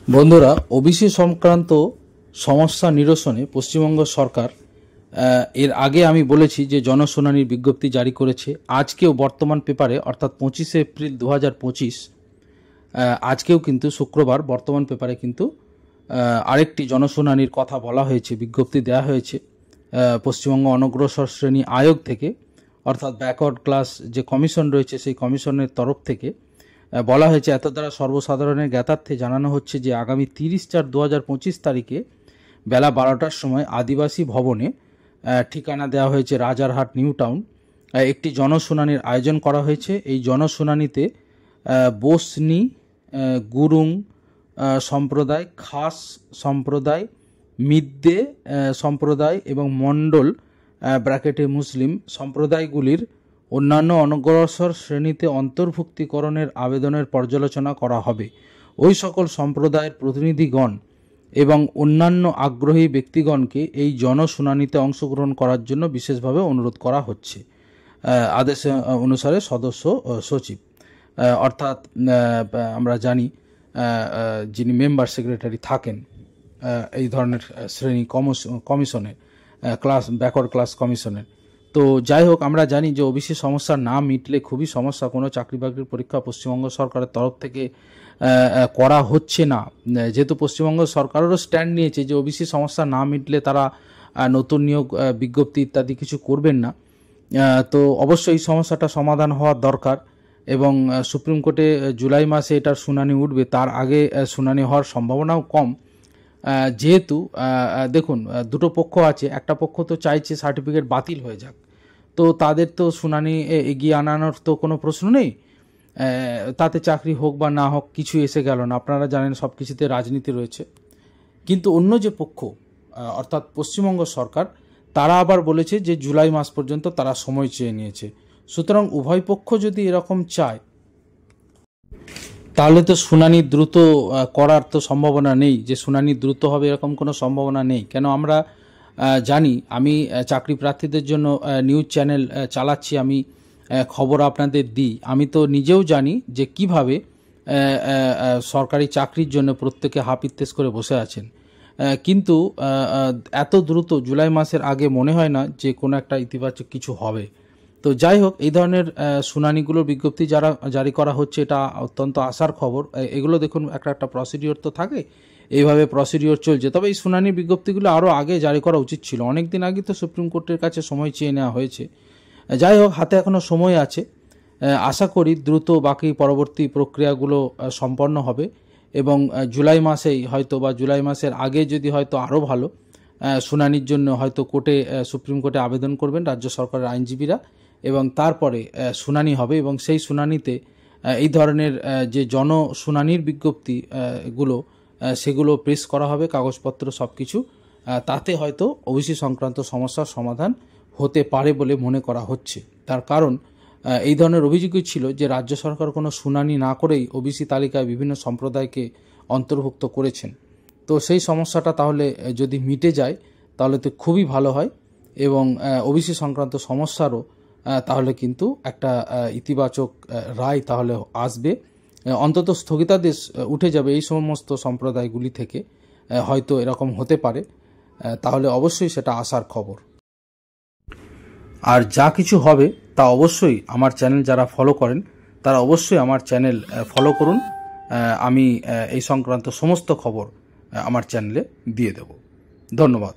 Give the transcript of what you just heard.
বন্ধুরা, ওবিসি সংক্রান্ত সমস্যা নিরসনে পশ্চিমবঙ্গ সরকার এর আগে আমি বলেছি যে জনশুনানির বিজ্ঞপ্তি জারি করেছে। আজকেও বর্তমান পেপারে অর্থাৎ 25শে এপ্রিল 2025 আজকেও কিন্তু শুক্রবার বর্তমান পেপারে কিন্তু আরেকটি জনশুনানির কথা বলা হয়েছে, বিজ্ঞপ্তি দেওয়া হয়েছে পশ্চিমবঙ্গ অনগ্রসর শ্রেণী আয়োগ থেকে, অর্থাৎ ব্যাকওয়ার্ড ক্লাস যে কমিশন রয়েছে সেই কমিশনের তরফ থেকে বলা হয়েছে। এত দ্বারা সর্বসাধারণের জ্ঞাতার্থে জানানো হচ্ছে যে আগামী 30/4/2025 তারিখে বেলা 12টার সময় আদিবাসী ভবনে, ঠিকানা দেওয়া হয়েছে রাজারহাট নিউ টাউন, একটি জনশুনানির আয়োজন করা হয়েছে। এই জনশুনানিতে বসনি, গুরুং সম্প্রদায়, খাস সম্প্রদায়, মিদ্দে সম্প্রদায় এবং মণ্ডল ব্র্যাকেটে মুসলিম সম্প্রদায়গুলির অন্যান্য অনগ্রসর শ্রেণীতে অন্তর্ভুক্তিকরণের আবেদনের পর্যালোচনা করা হবে। ওই সকল সম্প্রদায়ের প্রতিনিধিগণ এবং অন্যান্য আগ্রহী ব্যক্তিগণকে এই জনশুনানিতে অংশগ্রহণ করার জন্য বিশেষভাবে অনুরোধ করা হচ্ছে। আদেশ অনুসারে সদস্য সচিব, অর্থাৎ আমরা জানি যিনি মেম্বার সেক্রেটারি থাকেন এই ধরনের শ্রেণী কমিশনের, ব্যাকওয়ার্ড ক্লাস কমিশনের। তো যাই হোক, আমরা জানি যে ওবিসি সমস্যা না মিটলে খুবই সমস্যা। কোনো চাকরি বাকরির পরীক্ষা পশ্চিমবঙ্গ সরকারের তরফ থেকে করা হচ্ছে না, যেহেতু পশ্চিমবঙ্গ সরকারেরও স্ট্যান্ড নিয়েছে যে ওবিসি সমস্যা না মিটলে তারা নতুন নিয়োগ বিজ্ঞপ্তি ইত্যাদি কিছু করবেন না। তো অবশ্যই এই সমস্যাটা সমাধান হওয়ার দরকার এবং সুপ্রিম কোর্টে জুলাই মাসে এটার শুনানি উঠবে, তার আগে শুনানি হওয়ার সম্ভাবনাও কম। যেহেতু দেখুন, দুটো পক্ষ আছে, একটা পক্ষ তো চাইছে সার্টিফিকেট বাতিল হয়ে যাক, তো তাদের তো শুনানি এগিয়ে আনানোর তো কোনো প্রশ্ন নেই, তাতে চাকরি হোক বা না হোক কিছু এসে গেল না। আপনারা জানেন সব কিছুতে রাজনীতি রয়েছে। কিন্তু অন্য যে পক্ষ অর্থাৎ পশ্চিমবঙ্গ সরকার, তারা আবার বলেছে যে জুলাই মাস পর্যন্ত তারা সময় চেয়ে নিয়েছে। সুতরাং উভয় পক্ষ যদি এরকম চায় তাহলে তো শুনানি দ্রুত করার তো সম্ভাবনা নেই, যে শুনানি দ্রুত হবে এরকম কোনো সম্ভাবনা নেই। কেন আমরা জানি, আমি চাকরি প্রার্থীদের জন্য নিউজ চ্যানেল চালাচ্ছি, আমি খবর আপনাদের দিই। আমি তো নিজেও জানি যে কিভাবে সরকারি চাকরির জন্য প্রত্যেকে হাপিত্তেশ করে বসে আছেন, কিন্তু এত দ্রুত জুলাই মাসের আগে মনে হয় না যে কোনো একটা ইতিবাচক কিছু হবে। তো যাই হোক, এই ধরনের শুনানিগুলোর বিজ্ঞপ্তি যারা জারি করা হচ্ছে, এটা অত্যন্ত আশার খবর। এগুলো দেখুন, একটা প্রসিডিওর তো থাকে, এইভাবে প্রসিডিওর চলছে। তবে এই শুনানির বিজ্ঞপ্তিগুলো আরও আগে জারি করা উচিত ছিল, অনেক দিন আগে তো সুপ্রিম কোর্টের কাছে সময় চেয়ে নেওয়া হয়েছে। যাই হোক, হাতে এখনও সময় আছে, আশা করি দ্রুত বাকি পরবর্তী প্রক্রিয়াগুলো সম্পন্ন হবে এবং জুলাই মাসেই হয়তো বা জুলাই মাসের আগে যদি হয়তো আরও ভালো শুনানির জন্য হয়তো কোর্টে, সুপ্রিম কোর্টে আবেদন করবেন রাজ্য সরকারের আইনজীবীরা এবং তারপরে শুনানি হবে এবং সেই শুনানিতে এই ধরনের যে জনশুনানির বিজ্ঞপ্তি এগুলো সেগুলো প্রেস করা হবে, কাগজপত্র সব কিছু, তাতে হয়তো ওবিসি সংক্রান্ত সমস্যার সমাধান হতে পারে বলে মনে করা হচ্ছে। তার কারণ এই ধরনের অভিযোগই ছিল যে রাজ্য সরকার কোনো শুনানি না করেই ওবিসি তালিকায় বিভিন্ন সম্প্রদায়কে অন্তর্ভুক্ত করেছেন। তো সেই সমস্যাটা তাহলে যদি মিটে যায় তাহলে তো খুবই ভালো হয় এবং ওবিসি সংক্রান্ত সমস্যারও তাহলে কিন্তু একটা ইতিবাচক রায় তাহলে আসবে, অন্তত স্থগিতাদেশ উঠে যাবে এই সমস্ত সম্প্রদায়গুলি থেকে। হয়তো এরকম হতে পারে, তাহলে অবশ্যই সেটা আশার খবর। আর যা কিছু হবে তা অবশ্যই আমার চ্যানেল যারা ফলো করেন তারা অবশ্যই আমার চ্যানেল ফলো করুন। আমি এই সংক্রান্ত সমস্ত খবর আমার চ্যানেলে দিয়ে দেব। ধন্যবাদ।